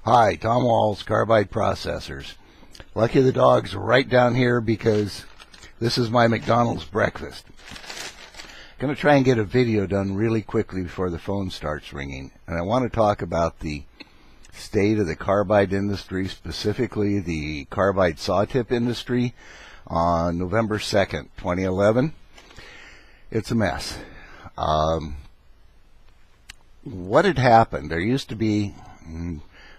Hi, Tom Walls, Carbide Processors. Lucky the dog's right down here because this is my McDonald's breakfast. Going to try and get a video done really quickly before the phone starts ringing. And I want to talk about the state of the carbide industry, specifically the carbide sawtip industry on November 2nd, 2011. It's a mess. What had happened, there used to be...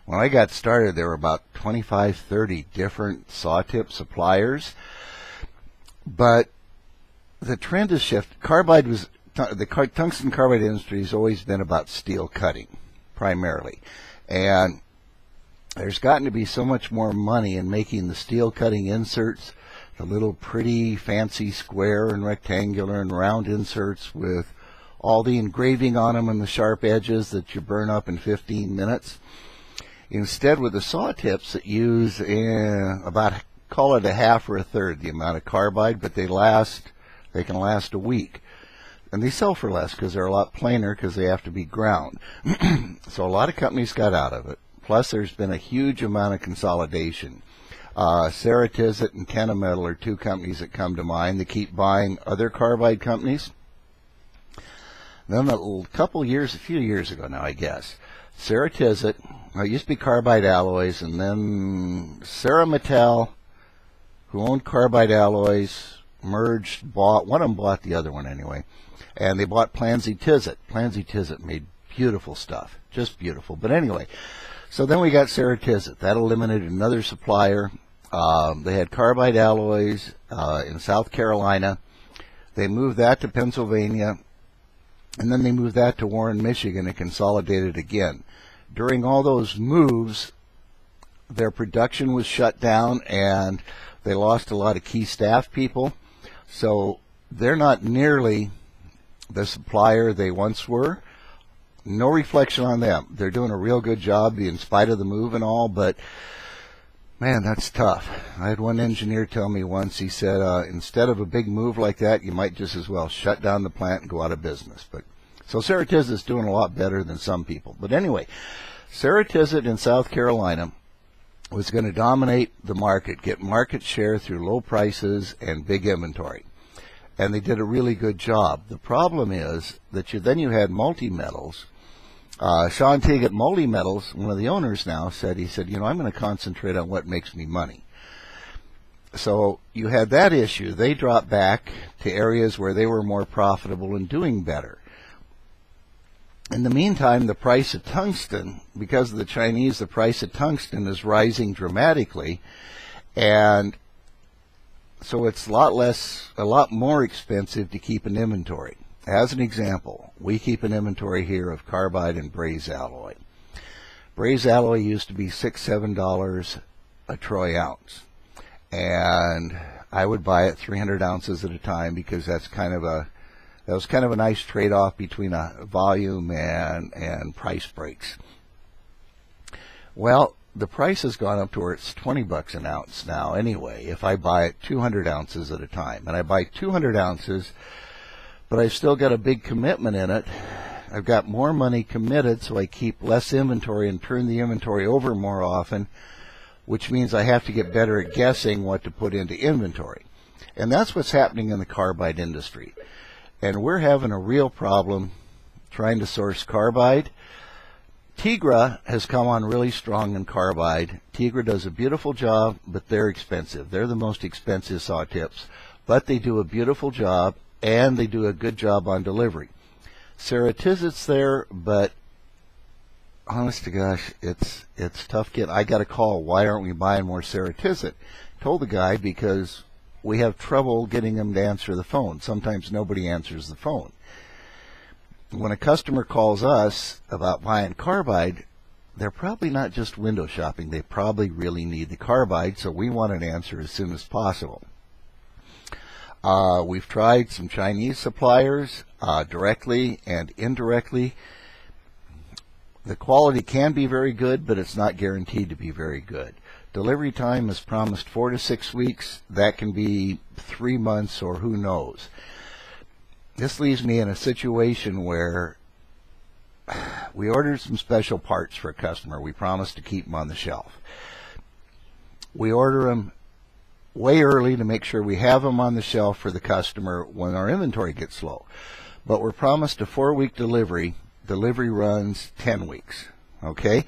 When I got started, there were about 25, 30 different sawtip suppliers. But the trend has shifted. The tungsten carbide industry has always been about steel cutting, primarily. And there's gotten to be so much more money in making the steel cutting inserts, the little pretty fancy square and rectangular and round inserts with all the engraving on them and the sharp edges that you burn up in 15 minutes. Instead, with the saw tips that use about, call it a half or a third the amount of carbide, but they can last a week. And they sell for less because they're a lot plainer because they have to be ground. So a lot of companies got out of it. Plus, there's been a huge amount of consolidation. Carbide and Kennametal are two companies that come to mind. They keep buying other carbide companies. Then a few years ago now, I guess, Carbide, it used to be Carbide Alloys, and then Cerametal, who owned Carbide Alloys, bought one of them, bought the other one anyway, and they bought Plansey-Tizet. Plansey-Tizet made beautiful stuff, just beautiful. But anyway, so then we got Cera-Tizet. That eliminated another supplier. They had Carbide Alloys in South Carolina. They moved that to Pennsylvania, and then they moved that to Warren, Michigan, and consolidated again. During all those moves, their production was shut down, and they lost a lot of key staff people. So they're not nearly the supplier they once were. No reflection on them. They're doing a real good job in spite of the move and all, but man, that's tough. I had one engineer tell me once, he said, instead of a big move like that, you might just as well shut down the plant and go out of business. But so Cera-Tizet is doing a lot better than some people. But anyway, Cera-Tizet in South Carolina was going to dominate the market, get market share through low prices and big inventory. And they did a really good job. The problem is that then you had multi-metals. Sean Teague at Multi-Metals, one of the owners now, said, I'm going to concentrate on what makes me money. So you had that issue. They dropped back to areas where they were more profitable and doing better. In the meantime, the price of tungsten, because of the Chinese, the price of tungsten is rising dramatically, and so it's a lot more expensive to keep an inventory. As an example, we keep an inventory here of carbide and braze alloy. Braze alloy used to be $6, $7 a troy ounce, and I would buy it 300 ounces at a time because that was kind of a nice trade-off between a volume and price breaks. Well, the price has gone up to where it's $20 an ounce now anyway, if I buy it 200 ounces at a time. And I buy 200 ounces, but I've still got a big commitment in it. I've got more money committed, so I keep less inventory and turn the inventory over more often, which means I have to get better at guessing what to put into inventory. And that's what's happening in the carbide industry. And we're having a real problem trying to source carbide. Tigra has come on really strong in carbide. Tigra does a beautiful job, but they're expensive. They're the most expensive saw tips, but they do a beautiful job, and they do a good job on delivery. Cera-Tizet's there, but honest to gosh, it's tough. I got a call, why aren't we buying more Cera-Tizet? Told the guy because we have trouble getting them to answer the phone. Sometimes nobody answers the phone. When a customer calls us about buying carbide, they're probably not just window shopping. They probably really need the carbide, so we want an answer as soon as possible. We've tried some Chinese suppliers directly and indirectly. The quality can be very good, but it's not guaranteed to be very good. Delivery time is promised 4 to 6 weeks. That can be 3 months or who knows. This leaves me in a situation where we ordered some special parts for a customer. We promised to keep them on the shelf. We order them way early to make sure we have them on the shelf for the customer when our inventory gets low. But we're promised a 4-week delivery. Delivery runs 10 weeks. Okay?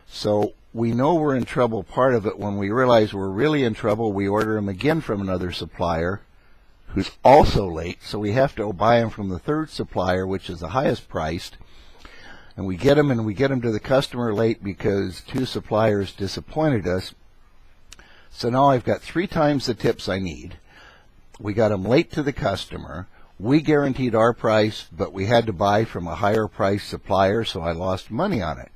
So we know we're in trouble. Part of it, when we realize we're really in trouble, we order them again from another supplier who's also late. So we have to buy them from the third supplier, which is the highest priced. And we get them to the customer late because 2 suppliers disappointed us. So now I've got 3 times the tips I need. We got them late to the customer. We guaranteed our price, but we had to buy from a higher price supplier, so I lost money on it.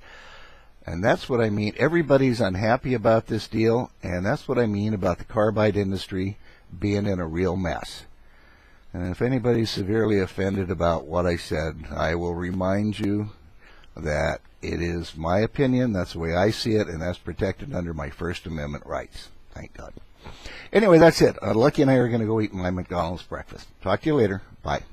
And that's what I mean. Everybody's unhappy about this deal, and that's what I mean about the carbide industry being in a real mess. And if anybody's severely offended about what I said, I will remind you that it is my opinion, that's the way I see it, and that's protected under my First Amendment rights. Thank God. Anyway, that's it. Lucky and I are going to go eat my McDonald's breakfast. Talk to you later. Bye.